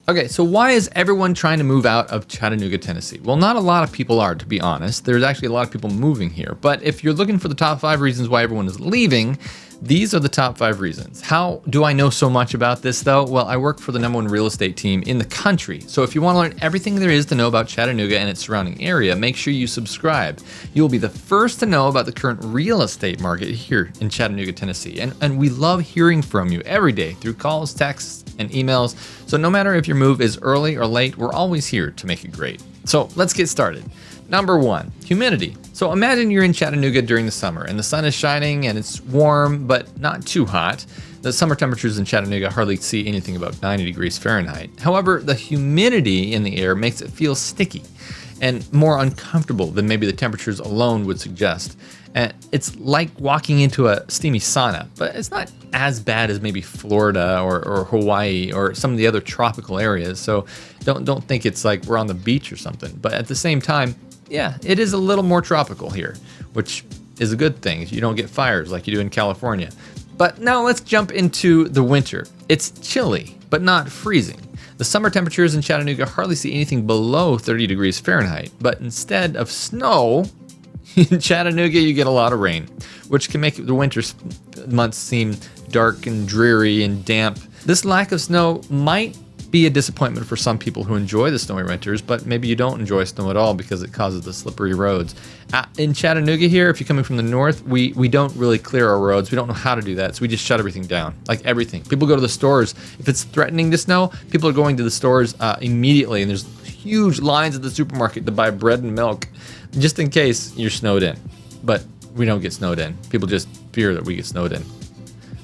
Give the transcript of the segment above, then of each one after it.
Okay, so why is everyone trying to move out of Chattanooga, Tennessee? Well, not a lot of people are, to be honest. There's actually a lot of people moving here. But if you're looking for the top 5 reasons why everyone is leaving, these are the top 5 reasons. How do I know so much about this, though? Well, I work for the #1 real estate team in the country. So if you want to learn everything there is to know about Chattanooga and its surrounding area, make sure you subscribe. You will be the first to know about the current real estate market here in Chattanooga, Tennessee. And we love hearing from you every day through calls, texts, and emails. So no matter if your move is early or late, we're always here to make it great. So let's get started. Number 1, humidity. So imagine you're in Chattanooga during the summer and the sun is shining and it's warm, but not too hot. The summer temperatures in Chattanooga hardly see anything above 90 degrees Fahrenheit. However, the humidity in the air makes it feel sticky and more uncomfortable than maybe the temperatures alone would suggest. And it's like walking into a steamy sauna, but it's not as bad as maybe Florida or Hawaii or some of the other tropical areas. So don't think it's like we're on the beach or something. But at the same time, yeah, it is a little more tropical here, which is a good thing. You don't get fires like you do in California. But now let's jump into the winter. It's chilly, but not freezing. The summer temperatures in Chattanooga hardly see anything below 30 degrees Fahrenheit, but instead of snow, in Chattanooga you get a lot of rain, which can make the winter months seem dark and dreary and damp. This lack of snow might be a disappointment for some people who enjoy the snowy winters, but maybe you don't enjoy snow at all because it causes the slippery roads. In Chattanooga here, if you're coming from the north, we don't really clear our roads. We don't know how to do that, so we just shut everything down, like everything. People go to the stores. If it's threatening to snow, people are going to the stores immediately, and there's huge lines at the supermarket to buy bread and milk, just in case you're snowed in. But we don't get snowed in. People just fear that we get snowed in.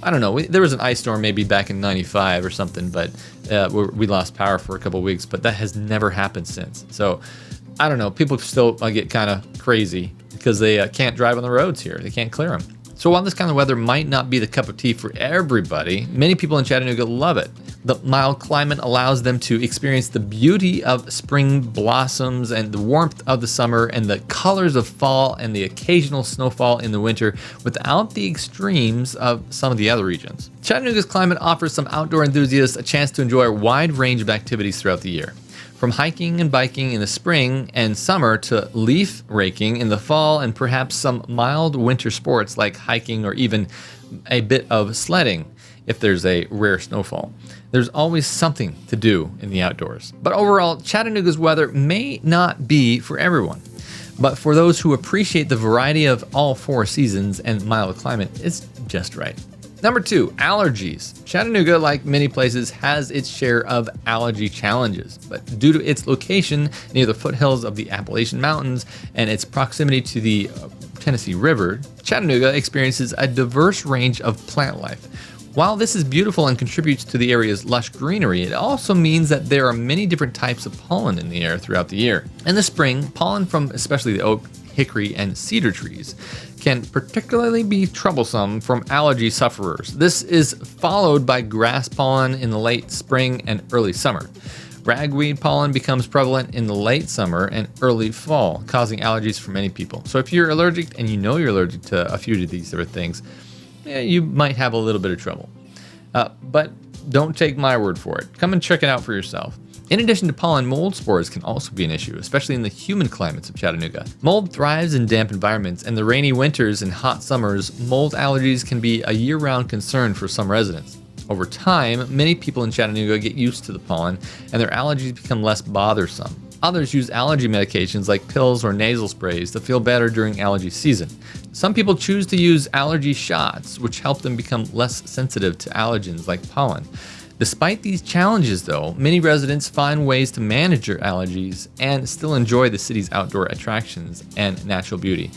I don't know. There was an ice storm maybe back in '95 or something, but we lost power for a couple of weeks, but that has never happened since. So I don't know. People still get kind of crazy because they can't drive on the roads here. They can't clear them. So while this kind of weather might not be the cup of tea for everybody, many people in Chattanooga love it. The mild climate allows them to experience the beauty of spring blossoms and the warmth of the summer and the colors of fall and the occasional snowfall in the winter without the extremes of some of the other regions. Chattanooga's climate offers some outdoor enthusiasts a chance to enjoy a wide range of activities throughout the year. From hiking and biking in the spring and summer to leaf raking in the fall and perhaps some mild winter sports like hiking or even a bit of sledding if there's a rare snowfall. There's always something to do in the outdoors. But overall, Chattanooga's weather may not be for everyone. But for those who appreciate the variety of all 4 seasons and mild climate, it's just right. Number 2, allergies. Chattanooga, like many places, has its share of allergy challenges, but due to its location near the foothills of the Appalachian Mountains and its proximity to the Tennessee River, Chattanooga experiences a diverse range of plant life. While this is beautiful and contributes to the area's lush greenery, it also means that there are many different types of pollen in the air throughout the year. In the spring, pollen from especially the oak, hickory, and cedar trees can particularly be troublesome from allergy sufferers. This is followed by grass pollen in the late spring and early summer. Ragweed pollen becomes prevalent in the late summer and early fall, causing allergies for many people. So if you're allergic and you know you're allergic to a few of these different things, you might have a little bit of trouble. But don't take my word for it. Come and check it out for yourself. In addition to pollen, mold spores can also be an issue, especially in the humid climates of Chattanooga. Mold thrives in damp environments, and the rainy winters and hot summers, mold allergies can be a year-round concern for some residents. Over time, many people in Chattanooga get used to the pollen, and their allergies become less bothersome. Others use allergy medications like pills or nasal sprays to feel better during allergy season. Some people choose to use allergy shots, which help them become less sensitive to allergens like pollen. Despite these challenges, though, many residents find ways to manage their allergies and still enjoy the city's outdoor attractions and natural beauty.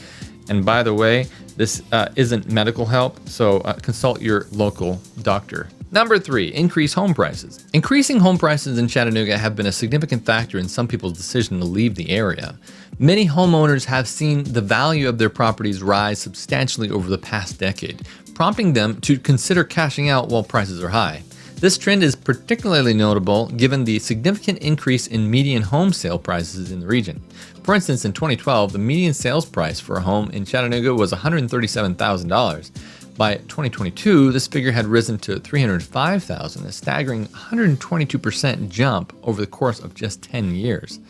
And by the way, this isn't medical help, so consult your local doctor. Number 3, increase home prices. Increasing home prices in Chattanooga have been a significant factor in some people's decision to leave the area. Many homeowners have seen the value of their properties rise substantially over the past decade, prompting them to consider cashing out while prices are high. This trend is particularly notable given the significant increase in median home sale prices in the region. For instance, in 2012, the median sales price for a home in Chattanooga was $137,000. By 2022, this figure had risen to 305,000, a staggering 122% jump over the course of just 10 years.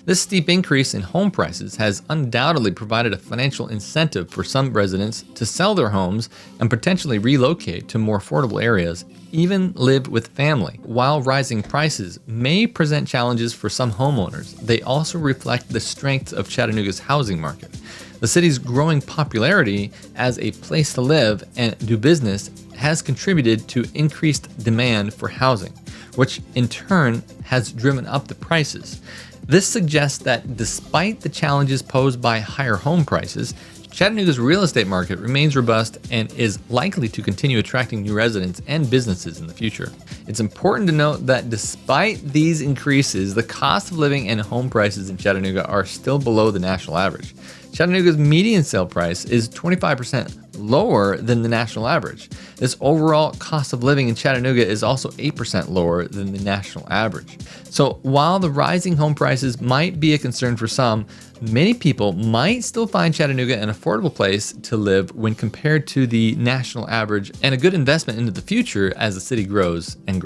This steep increase in home prices has undoubtedly provided a financial incentive for some residents to sell their homes and potentially relocate to more affordable areas, even live with family. While rising prices may present challenges for some homeowners, they also reflect the strength of Chattanooga's housing market. The city's growing popularity as a place to live and do business has contributed to increased demand for housing, which in turn has driven up the prices. This suggests that despite the challenges posed by higher home prices, Chattanooga's real estate market remains robust and is likely to continue attracting new residents and businesses in the future. It's important to note that despite these increases, the cost of living and home prices in Chattanooga are still below the national average. Chattanooga's median sale price is 25% lower than the national average. This overall cost of living in Chattanooga is also 8% lower than the national average. So while the rising home prices might be a concern for some, many people might still find Chattanooga an affordable place to live when compared to the national average, and a good investment into the future as the city grows and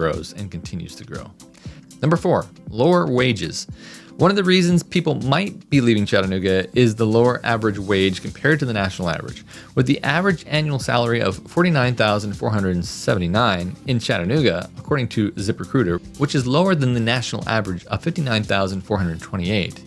continues to grow. Number 4, lower wages. One of the reasons people might be leaving Chattanooga is the lower average wage compared to the national average. With the average annual salary of $49,479 in Chattanooga, according to ZipRecruiter, which is lower than the national average of $59,428,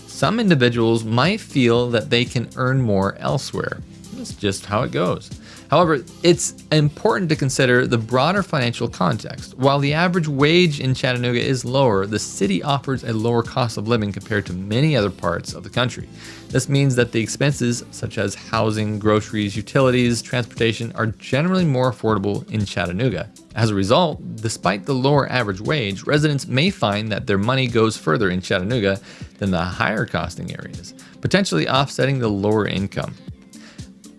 some individuals might feel that they can earn more elsewhere. That's just how it goes. However, it's important to consider the broader financial context. While the average wage in Chattanooga is lower, the city offers a lower cost of living compared to many other parts of the country. This means that the expenses such as housing, groceries, utilities, transportation are generally more affordable in Chattanooga. As a result, despite the lower average wage, residents may find that their money goes further in Chattanooga than the higher costing areas, potentially offsetting the lower income.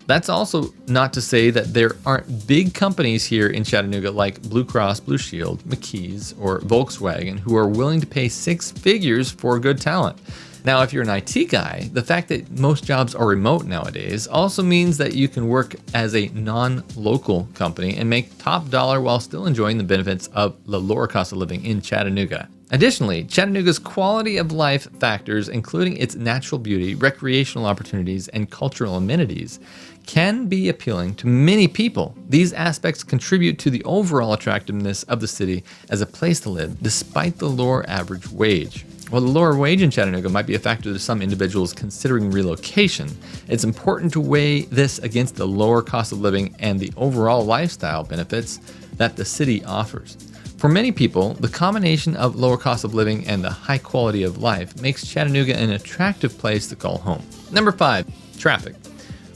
That's also not to say that there aren't big companies here in Chattanooga like Blue Cross Blue Shield, McKee's, or Volkswagen who are willing to pay 6 figures for good talent. Now, if you're an IT guy, the fact that most jobs are remote nowadays also means that you can work as a non-local company and make top dollar while still enjoying the benefits of the lower cost of living in Chattanooga. Additionally, Chattanooga's quality of life factors, including its natural beauty, recreational opportunities, and cultural amenities, can be appealing to many people. These aspects contribute to the overall attractiveness of the city as a place to live, despite the lower average wage. While the lower wage in Chattanooga might be a factor to some individuals considering relocation, it's important to weigh this against the lower cost of living and the overall lifestyle benefits that the city offers. For many people, the combination of lower cost of living and the high quality of life makes Chattanooga an attractive place to call home. Number 5, traffic.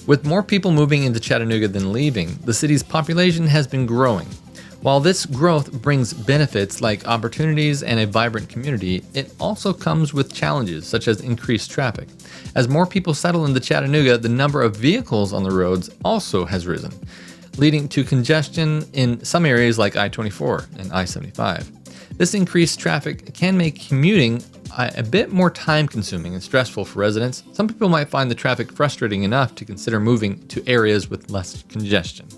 With more people moving into Chattanooga than leaving, the city's population has been growing. While this growth brings benefits like opportunities and a vibrant community, it also comes with challenges such as increased traffic. As more people settle into Chattanooga, the number of vehicles on the roads also has risen, leading to congestion in some areas like I-24 and I-75. This increased traffic can make commuting a bit more time-consuming and stressful for residents. Some people might find the traffic frustrating enough to consider moving to areas with less congestion.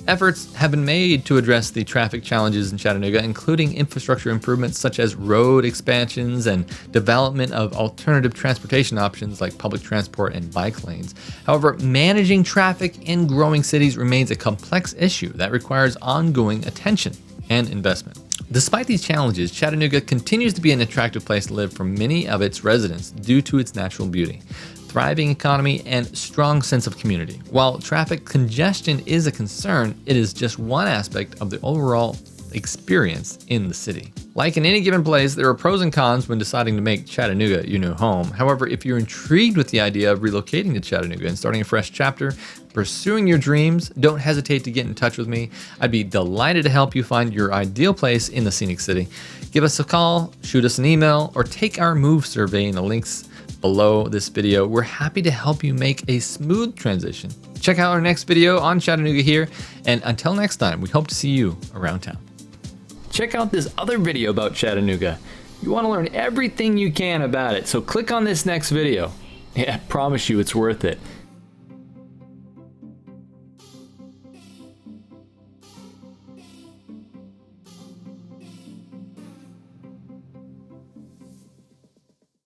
Efforts have been made to address the traffic challenges in Chattanooga, including infrastructure improvements such as road expansions and development of alternative transportation options like public transport and bike lanes. However, managing traffic in growing cities remains a complex issue that requires ongoing attention and investment. Despite these challenges, Chattanooga continues to be an attractive place to live for many of its residents due to its natural beauty, thriving economy, and strong sense of community. While traffic congestion is a concern, it is just one aspect of the overall experience in the city. Like in any given place, there are pros and cons when deciding to make Chattanooga your new home. However, if you're intrigued with the idea of relocating to Chattanooga and starting a fresh chapter, pursuing your dreams, don't hesitate to get in touch with me. I'd be delighted to help you find your ideal place in the scenic city. Give us a call, shoot us an email, or take our move survey in the links below this video. We're happy to help you make a smooth transition. Check out our next video on Chattanooga here, and until next time, we hope to see you around town. Check out this other video about Chattanooga. You want to learn everything you can about it, so click on this next video. Yeah, I promise you it's worth it.